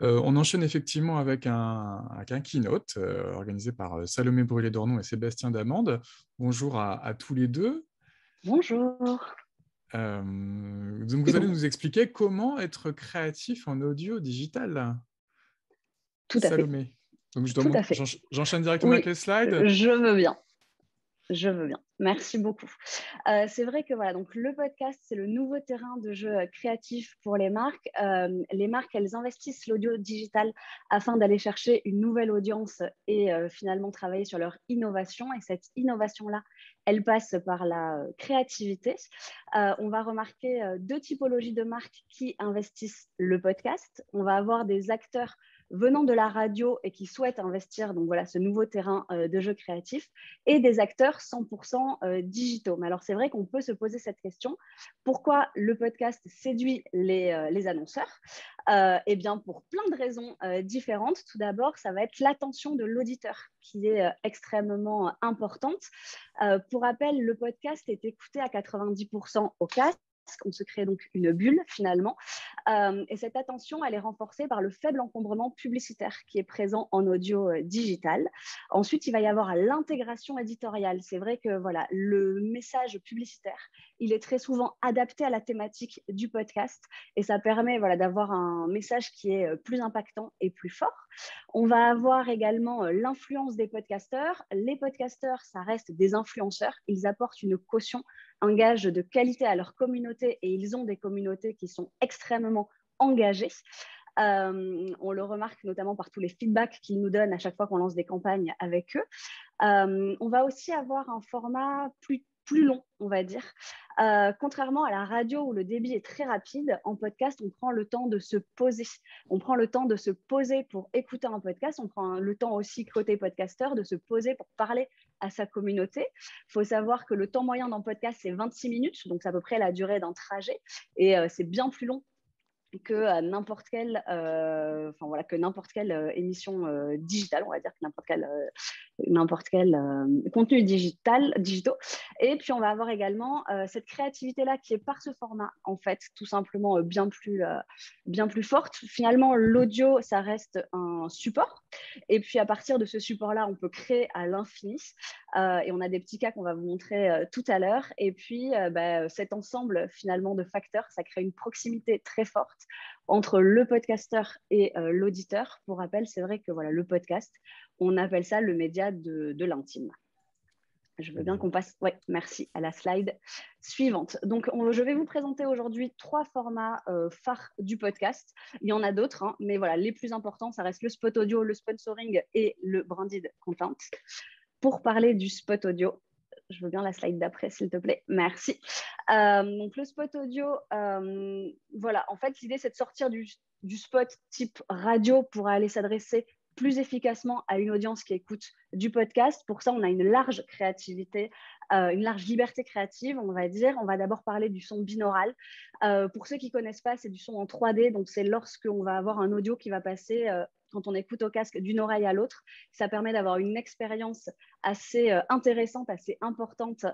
On enchaîne effectivement avec un keynote organisé par Salomé Brulé-Dornon et Sébastien Damande. Bonjour à tous les deux. Bonjour. Donc vous allez nous expliquer comment être créatif en audio digital. Tout à fait, Salomé. Donc tout à fait. j'enchaîne directement avec Oui, les slides. je veux bien. Je veux bien. Merci beaucoup. C'est vrai que voilà, donc le podcast, c'est le nouveau terrain de jeu créatif pour les marques. Les marques, elles investissent l'audio digital afin d'aller chercher une nouvelle audience et finalement travailler sur leur innovation. Et cette innovation-là, elle passe par la créativité. On va remarquer deux typologies de marques qui investissent le podcast. On va avoir des acteurs venant de la radio et qui souhaitent investir donc voilà ce nouveau terrain de jeu créatif et des acteurs 100% digitaux. Mais alors c'est vrai qu'on peut se poser cette question, pourquoi le podcast séduit les annonceurs? Eh bien pour plein de raisons différentes. Tout d'abord, ça va être l'attention de l'auditeur qui est extrêmement importante. Pour rappel, le podcast est écouté à 90% au casque. On se crée donc une bulle finalement. Et cette attention, elle est renforcée par le faible encombrement publicitaire qui est présent en audio digital. Ensuite, il va y avoir l'intégration éditoriale. C'est vrai que voilà, le message publicitaire, il est très souvent adapté à la thématique du podcast et ça permet voilà, d'avoir un message qui est plus impactant et plus fort. On va avoir également l'influence des podcasteurs. Les podcasteurs, ça reste des influenceurs. Ils apportent une caution, un gage de qualité à leur communauté et ils ont des communautés qui sont extrêmement engagées. On le remarque notamment par tous les feedbacks qu'ils nous donnent à chaque fois qu'on lance des campagnes avec eux. On va aussi avoir un format plus long, on va dire. Contrairement à la radio où le débit est très rapide, en podcast, on prend le temps de se poser. On prend le temps de se poser pour écouter un podcast. On prend le temps aussi, côté podcasteur, de se poser pour parler à sa communauté. Il faut savoir que le temps moyen d'un podcast, c'est 26 minutes, donc c'est à peu près la durée d'un trajet. Et c'est bien plus long que n'importe quelle émission digitale, on va dire que n'importe quel contenu digitaux. Et puis, on va avoir également cette créativité-là qui est par ce format, en fait, tout simplement bien plus forte. Finalement, l'audio, ça reste un support. Et puis, à partir de ce support-là, on peut créer à l'infini. Et on a des petits cas qu'on va vous montrer tout à l'heure. Et puis, cet ensemble, finalement, de facteurs, ça crée une proximité très forte entre le podcasteur et l'auditeur. Pour rappel, c'est vrai que voilà, le podcast, on appelle ça le média de l'intime. Je veux bien qu'on passe, ouais, merci, à la slide suivante. Donc, je vais vous présenter aujourd'hui 3 formats phares du podcast. Il y en a d'autres, hein, mais voilà, les plus importants, ça reste le spot audio, le sponsoring et le branded content. Pour parler du spot audio, je veux bien la slide d'après, s'il te plaît. Merci. Donc, le spot audio, voilà, en fait, l'idée, c'est de sortir du spot type radio pour aller s'adresser plus efficacement à une audience qui écoute du podcast. Pour ça, on a une large créativité, une large liberté créative, on va dire. On va d'abord parler du son binaural. Pour ceux qui ne connaissent pas, c'est du son en 3D. Donc, c'est lorsqu'on va avoir un audio qui va passer quand on écoute au casque d'une oreille à l'autre. Ça permet d'avoir une expérience assez intéressante, assez importante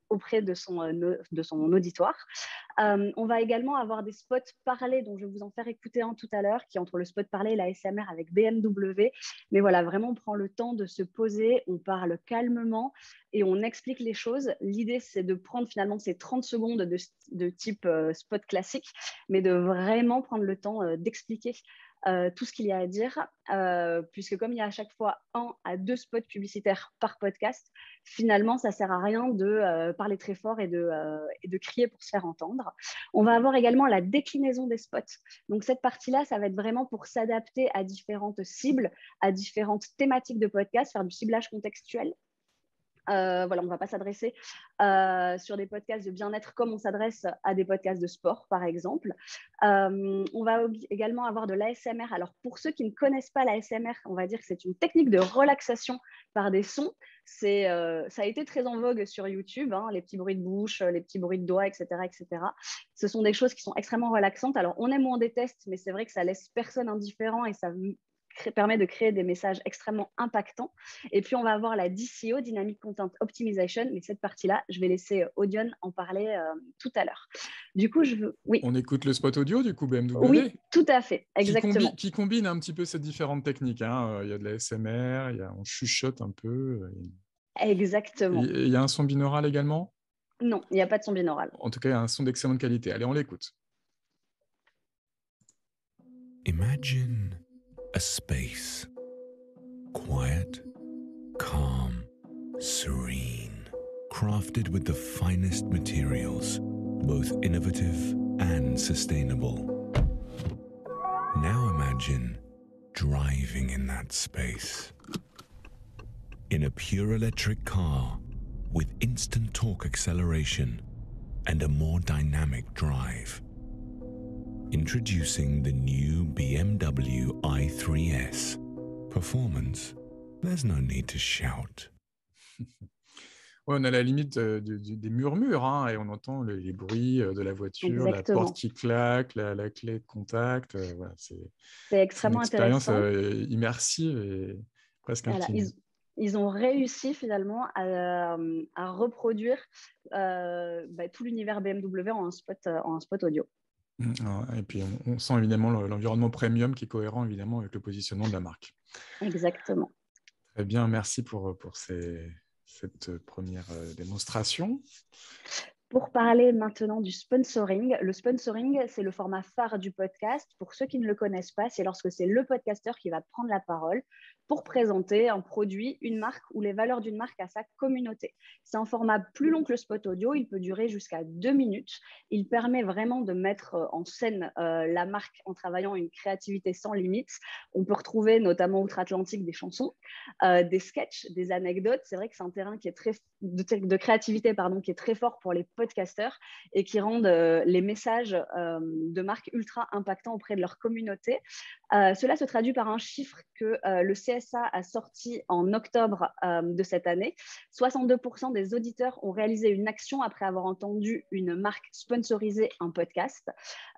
auprès de son auditoire. On va également avoir des spots parlés dont je vais vous en faire écouter un tout à l'heure, qui est entre le spot parlé et la SMR avec BMW. Mais voilà, vraiment, on prend le temps de se poser, on parle calmement et on explique les choses. L'idée, c'est de prendre finalement ces 30 secondes de type spot classique, mais de vraiment prendre le temps d'expliquer tout ce qu'il y a à dire, puisque comme il y a à chaque fois 1 à 2 spots publicitaires par podcast, finalement, ça ne sert à rien de parler très fort et de crier pour se faire entendre. On va avoir également la déclinaison des spots. Donc, cette partie-là, ça va être vraiment pour s'adapter à différentes cibles, à différentes thématiques de podcast, faire du ciblage contextuel. Voilà, on ne va pas s'adresser sur des podcasts de bien-être comme on s'adresse à des podcasts de sport, par exemple. On va également avoir de l'ASMR. Alors, pour ceux qui ne connaissent pas l'ASMR, on va dire que c'est une technique de relaxation par des sons. Ça a été très en vogue sur YouTube, hein, les petits bruits de bouche, les petits bruits de doigts, etc., etc. Ce sont des choses qui sont extrêmement relaxantes. Alors, on aime ou on déteste, mais c'est vrai que ça laisse personne indifférent et ça permet de créer des messages extrêmement impactants. Et puis, on va avoir la DCO, Dynamic Content Optimization. Mais cette partie-là, je vais laisser Audion en parler tout à l'heure. Du coup, oui. On écoute le spot audio, du coup, BMW. Oui, tout à fait, exactement. Qui combine un petit peu ces différentes techniques. Hein. Il y a de la SMR, on chuchote un peu. Exactement. Il y a un son binaural également? Non, il n'y a pas de son binaural. En tout cas, il y a un son d'excellente qualité. Allez, on l'écoute. Imagine a space, quiet, calm, serene, crafted with the finest materials, both innovative and sustainable. Now imagine driving in that space. In a pure electric car with instant torque acceleration and a more dynamic drive. Introducing the new BMW i3S. Performance, there's no need to shout. Ouais, on a la limite des murmures, hein, et on entend les bruits de la voiture, Exactement. la porte qui claque, la clé de contact. Voilà, c'est extrêmement intéressant. C'est une intéressant. expérience immersive et presque intime. Ils ont réussi finalement à reproduire tout l'univers BMW en un spot audio. Et puis on sent évidemment l'environnement premium qui est cohérent évidemment avec le positionnement de la marque. Exactement. Très bien, merci pour cette première démonstration. Pour parler maintenant du sponsoring, le sponsoring, c'est le format phare du podcast. Pour ceux qui ne le connaissent pas, c'est lorsque c'est le podcasteur qui va prendre la parole pour présenter un produit, une marque ou les valeurs d'une marque à sa communauté. C'est un format plus long que le spot audio, il peut durer jusqu'à 2 minutes. Il permet vraiment de mettre en scène la marque en travaillant une créativité sans limite. On peut retrouver notamment outre-Atlantique des chansons, des sketchs, des anecdotes. C'est vrai que c'est un terrain qui est de créativité qui est très fort pour les podcasteurs et qui rendent les messages de marque ultra impactants auprès de leur communauté. Cela se traduit par un chiffre que le CSA a sorti en octobre de cette année. 62% des auditeurs ont réalisé une action après avoir entendu une marque sponsoriser un podcast.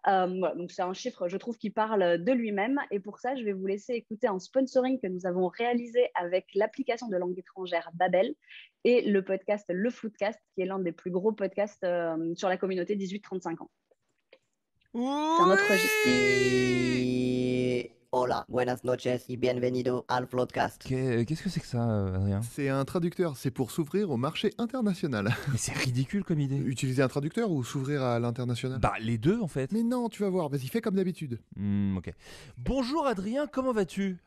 Voilà, donc c'est un chiffre, je trouve, qui parle de lui-même. Et pour ça, je vais vous laisser écouter un sponsoring que nous avons réalisé avec l'application de langue étrangère Babel et le podcast Le Floodcast, qui est l'un des plus gros podcasts sur la communauté 18-35 ans. Oui. C'est un autre registre. Hola, buenas noches y bienvenido al Floodcast. Qu'est-ce que c'est que ça, Adrien? C'est un traducteur, c'est pour s'ouvrir au marché international. Mais c'est ridicule comme idée. Utiliser un traducteur ou s'ouvrir à l'international? Bah, les deux en fait. Mais non, tu vas voir, vas-y, fais comme d'habitude. Ok. Bonjour Adrien, comment vas-tu?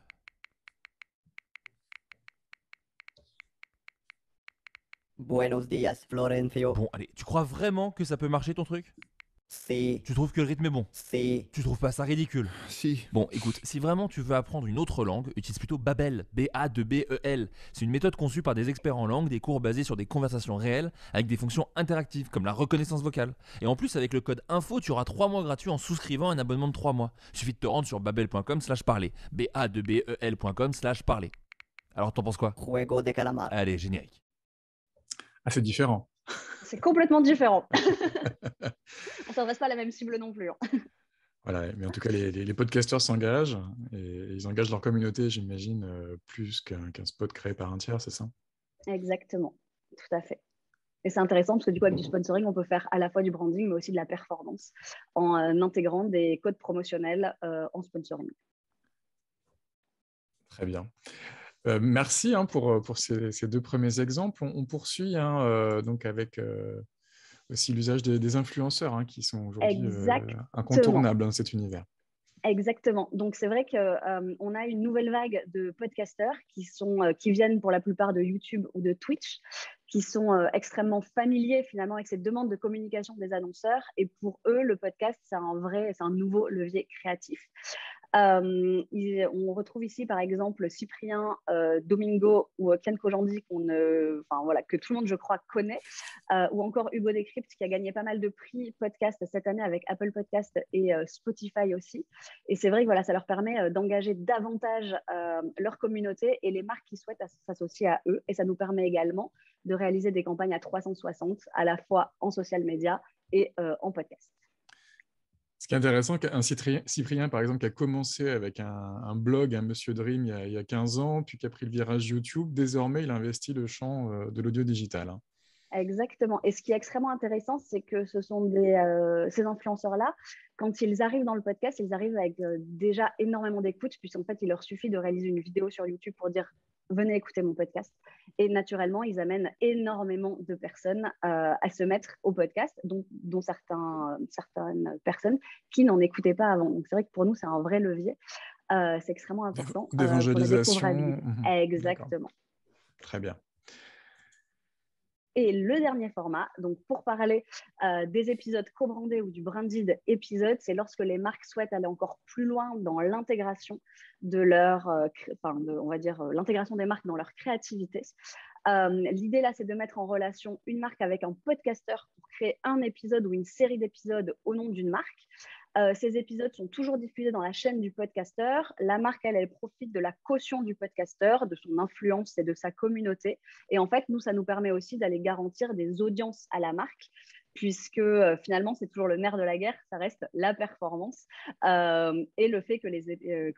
Buenos días, Florencio. Bon, allez, tu crois vraiment que ça peut marcher ton truc? Si, Tu trouves que le rythme est bon? si. Tu trouves pas ça ridicule? Si. Bon, écoute, si vraiment tu veux apprendre une autre langue, utilise plutôt Babel, B-A-2-B-E-L. C'est une méthode conçue par des experts en langue, des cours basés sur des conversations réelles, avec des fonctions interactives, comme la reconnaissance vocale. Et en plus, avec le code INFO, tu auras 3 mois gratuits en souscrivant un abonnement de 3 mois. Il suffit de te rendre sur babel.com/parler. B-A-2-B-E-L.com/parler. Alors, t'en penses quoi? Juego de calamar. Allez, générique. Ah, c'est différent. C'est complètement différent. On ne s'adresse pas à la même cible non plus. Voilà, mais en tout cas, les podcasteurs s'engagent et ils engagent leur communauté, j'imagine, plus qu'un spot créé par un tiers, c'est ça? Exactement, tout à fait. Et c'est intéressant parce que du coup, avec du sponsoring, on peut faire à la fois du branding, mais aussi de la performance en intégrant des codes promotionnels en sponsoring. Très bien. Merci pour ces deux premiers exemples. On poursuit donc avec aussi l'usage des influenceurs qui sont aujourd'hui incontournables dans cet univers. Exactement. Donc, c'est vrai qu'on a une nouvelle vague de podcasteurs qui viennent pour la plupart de YouTube ou de Twitch, qui sont extrêmement familiers finalement avec cette demande de communication des annonceurs. Et pour eux, le podcast, c'est un nouveau levier créatif. On retrouve ici par exemple Cyprien, Domingo ou Ken Kojandi que tout le monde je crois connaît, ou encore Hugo Décrypte qui a gagné pas mal de prix podcast cette année avec Apple Podcast et Spotify aussi. Et c'est vrai que ça leur permet d'engager davantage leur communauté et les marques qui souhaitent s'associer à eux. Et ça nous permet également de réaliser des campagnes à 360 à la fois en social media et en podcast. Ce qui est intéressant, qu'un Cyprien, par exemple, qui a commencé avec un blog, un Monsieur Dream, il y a 15 ans, puis qui a pris le virage YouTube, désormais, il investit le champ de l'audio digital. Hein. Exactement. Et ce qui est extrêmement intéressant, c'est que ce sont ces influenceurs-là, quand ils arrivent dans le podcast, ils arrivent avec déjà énormément d'écoute, puisqu'en fait, il leur suffit de réaliser une vidéo sur YouTube pour dire venez écouter mon podcast. Et naturellement, ils amènent énormément de personnes à se mettre au podcast, dont certaines personnes qui n'en écoutaient pas avant. Donc, c'est vrai que pour nous, c'est un vrai levier. C'est extrêmement important pour la découvrabilité. Exactement. Très bien. Et le dernier format, donc pour parler des épisodes co-brandés ou du branded épisode, c'est lorsque les marques souhaitent aller encore plus loin dans l'intégration de leur, on va dire l'intégration des marques dans leur créativité. L'idée là, c'est de mettre en relation une marque avec un podcasteur pour créer un épisode ou une série d'épisodes au nom d'une marque. Ces épisodes sont toujours diffusés dans la chaîne du podcasteur. La marque, elle profite de la caution du podcasteur, de son influence et de sa communauté. Et en fait, nous, ça nous permet aussi d'aller garantir des audiences à la marque, puisque finalement, c'est toujours le nerf de la guerre, ça reste la performance et le fait que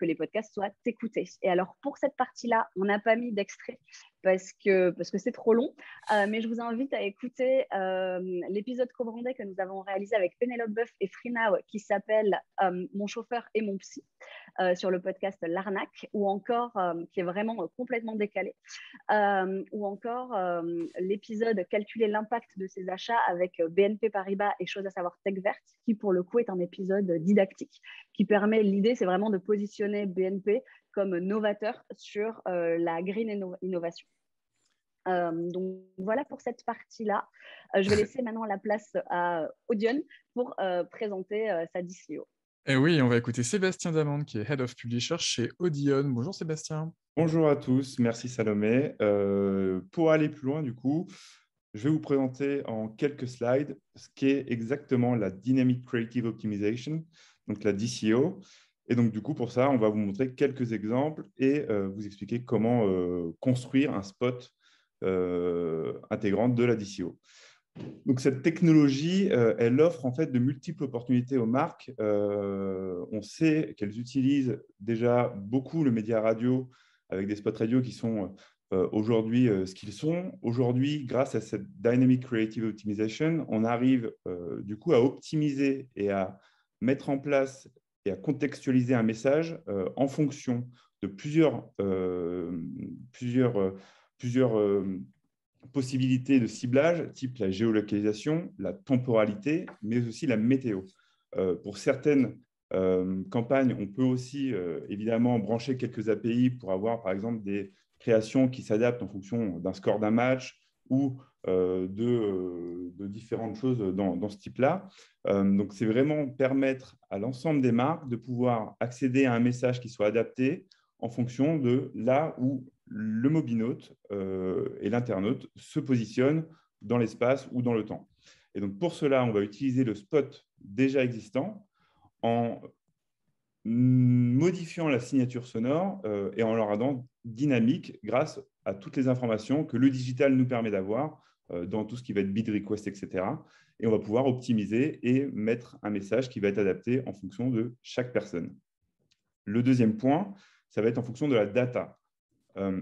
les podcasts soient écoutés. Et alors, pour cette partie-là, on n'a pas mis d'extrait parce que c'est trop long, mais je vous invite à écouter l'épisode co-brandé que nous avons réalisé avec Pénélope Boeuf et Freenaw qui s'appelle « Mon chauffeur et mon psy » sur le podcast L'Arnaque, ou encore, qui est vraiment complètement décalé, ou encore l'épisode « Calculer l'impact de ses achats » avec BNP Paribas et Chose à savoir Tech Verte, qui pour le coup est un épisode didactique, qui permet, l'idée c'est vraiment de positionner BNP comme novateur sur la green innovation. Donc voilà pour cette partie-là. Je vais laisser maintenant la place à Audion pour présenter sa DCO. Et oui, on va écouter Sébastien Damande, qui est Head of Publisher chez Audion. Bonjour Sébastien. Bonjour à tous, merci Salomé. Pour aller plus loin, du coup, je vais vous présenter en quelques slides ce qu'est exactement la Dynamic Creative Optimization, donc la DCO. Et donc, du coup, pour ça, on va vous montrer quelques exemples et vous expliquer comment construire un spot intégrant de la DCO. Donc, cette technologie, elle offre en fait de multiples opportunités aux marques. On sait qu'elles utilisent déjà beaucoup le média radio avec des spots radio qui sont aujourd'hui ce qu'ils sont. Aujourd'hui, grâce à cette Dynamic Creative Optimization, on arrive du coup à optimiser et à mettre en place et à contextualiser un message en fonction de plusieurs possibilités de ciblage, type la géolocalisation, la temporalité, mais aussi la météo. Pour certaines campagnes, on peut aussi évidemment brancher quelques API pour avoir, par exemple, des créations qui s'adaptent en fonction d'un score d'un match ou de différentes choses dans ce type-là. Donc, c'est vraiment permettre à l'ensemble des marques de pouvoir accéder à un message qui soit adapté en fonction de là où le mobinaute et l'internaute se positionnent dans l'espace ou dans le temps. Et donc, pour cela, on va utiliser le spot déjà existant en modifiant la signature sonore et en la rendant dynamique grâce à toutes les informations que le digital nous permet d'avoir dans tout ce qui va être bid request, etc. Et on va pouvoir optimiser et mettre un message qui va être adapté en fonction de chaque personne. Le deuxième point, ça va être en fonction de la data.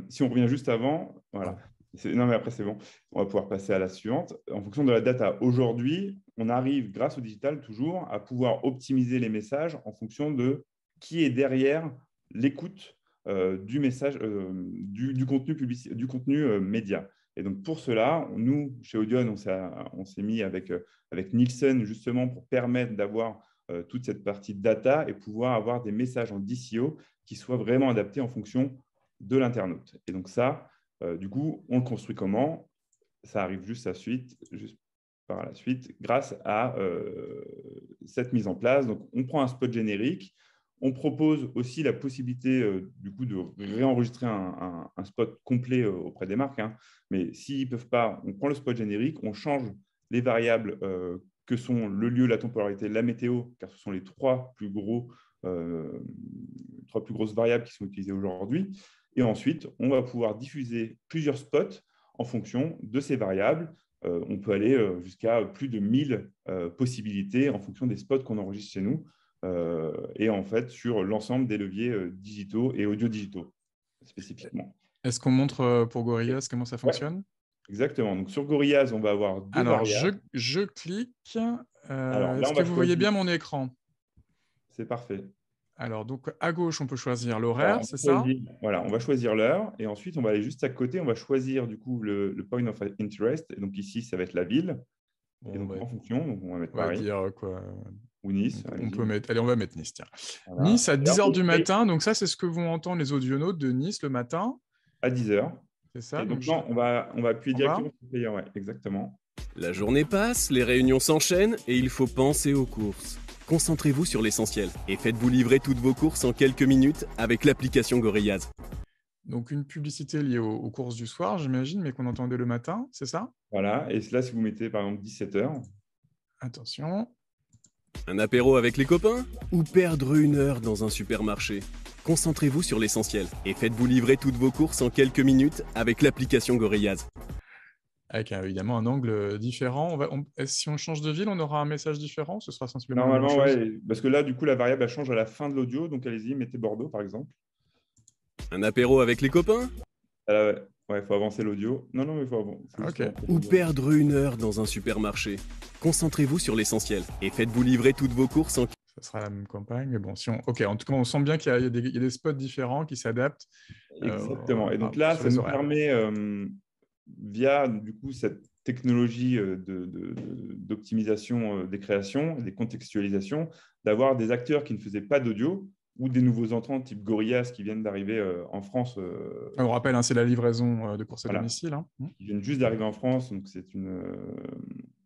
Si on revient juste avant, voilà. Non, mais après, c'est bon. On va pouvoir passer à la suivante. En fonction de la data, aujourd'hui, on arrive, grâce au digital, toujours, à pouvoir optimiser les messages en fonction de qui est derrière l'écoute du message, du contenu média. Et donc, pour cela, nous, chez Audion, on s'est mis avec Nielsen, justement, pour permettre d'avoir toute cette partie de data et pouvoir avoir des messages en DCO qui soient vraiment adaptés en fonction de l'internaute. Et donc ça, du coup, on le construit comment? Ça arrive juste par la suite, grâce à cette mise en place. Donc, on prend un spot générique. On propose aussi la possibilité du coup, de réenregistrer un spot complet auprès des marques. Hein. Mais s'ils ne peuvent pas, on prend le spot générique, on change les variables que sont le lieu, la temporalité, la météo, car ce sont les trois plus grosses variables qui sont utilisées aujourd'hui. Et ensuite, on va pouvoir diffuser plusieurs spots en fonction de ces variables. On peut aller jusqu'à plus de 1000 possibilités en fonction des spots qu'on enregistre chez nous. et en fait sur l'ensemble des leviers digitaux et audio-digitaux spécifiquement. Est-ce qu'on montre pour Gorillaz comment ça fonctionne? Exactement. Donc sur Gorillaz, on va avoir deux Alors, variables. je clique. Alors, là, Est-ce on que va vous voyez choisir. bien mon écran? C'est parfait. Alors, donc, à gauche, on peut choisir Alors, l'horaire, on c'est va ça? choisir- Voilà, on va choisir l'heure et ensuite on va aller juste à côté. On va choisir du coup le point of interest. Et donc ici, ça va être la ville. Et Bon, donc en fonction, donc, on va mettre on va Paris dire quoi? ou Nice. On peut Allez-y. mettre, allez, on va mettre Nice, tiens. Voilà. Nice à Et là, 10h on du paye matin. Donc, ça, c'est ce que vont entendre les audionautes de Nice le matin. à 10 heures. C'est ça? Et Donc, donc non, on va appuyer en bas. directement sur Player. Ouais, exactement. La journée passe, les réunions s'enchaînent et il faut penser aux courses. Concentrez-vous sur l'essentiel et faites-vous livrer toutes vos courses en quelques minutes avec l'application Gorillaz. Donc, une publicité liée aux courses du soir, j'imagine, mais qu'on entendait le matin, c'est ça? Voilà. Et là, si vous mettez par exemple 17 heures. Attention. Un apéro avec les copains ou perdre 1 heure dans un supermarché. Concentrez-vous sur l'essentiel et faites-vous livrer toutes vos courses en quelques minutes avec l'application Gorillaz. Avec évidemment un angle différent. Si on change de ville, on aura un message différent? Ce sera sensiblement la même Normalement, chose? ouais. Parce que là, du coup, la variable, elle change à la fin de l'audio. Donc allez-y, mettez Bordeaux par exemple. Un apéro avec les copains Ouais, il faut avancer l'audio. Non, mais il faut avancer. Ok. ou perdre 1 heure dans un supermarché. Concentrez-vous sur l'essentiel et faites-vous livrer toutes vos courses en... Ça sera la même campagne, mais bon, ok, en tout cas, on sent bien qu'il y a des spots différents qui s'adaptent. Exactement. Et donc là, sur ça les nous horaires. permet, via du coup cette technologie d'optimisation des créations, des contextualisations, d'avoir des acteurs qui ne faisaient pas d'audio ou des nouveaux entrants type Gorillaz qui viennent d'arriver en France. On rappelle, hein, c'est la livraison de courses à Voilà. domicile. Hein. Qui viennent juste d'arriver en France, donc c'est une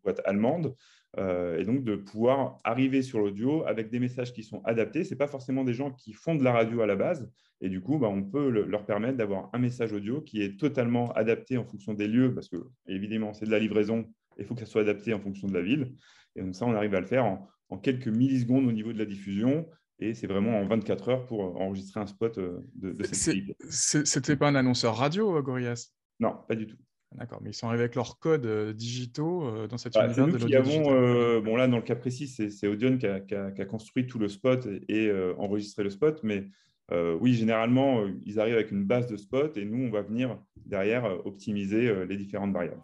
boîte allemande, et donc de pouvoir arriver sur l'audio avec des messages qui sont adaptés. Ce n'est pas forcément des gens qui font de la radio à la base, et du coup, on peut leur permettre d'avoir un message audio qui est totalement adapté en fonction des lieux, parce que évidemment, c'est de la livraison, il faut que ça soit adapté en fonction de la ville. Et donc ça, on arrive à le faire en quelques millisecondes au niveau de la diffusion, et c'est vraiment en 24 heures pour enregistrer un spot de cette qualité. C'était pas un annonceur radio, Gorillaz? Non, pas du tout. D'accord, mais ils sont arrivés avec leurs codes digitaux dans cet C'est univers nous de qui l'audio avons, digital. bon là dans le cas précis, c'est Audion qui a construit tout le spot et enregistré le spot, mais oui, généralement, ils arrivent avec une base de spot et nous, on va venir derrière optimiser les différentes variables.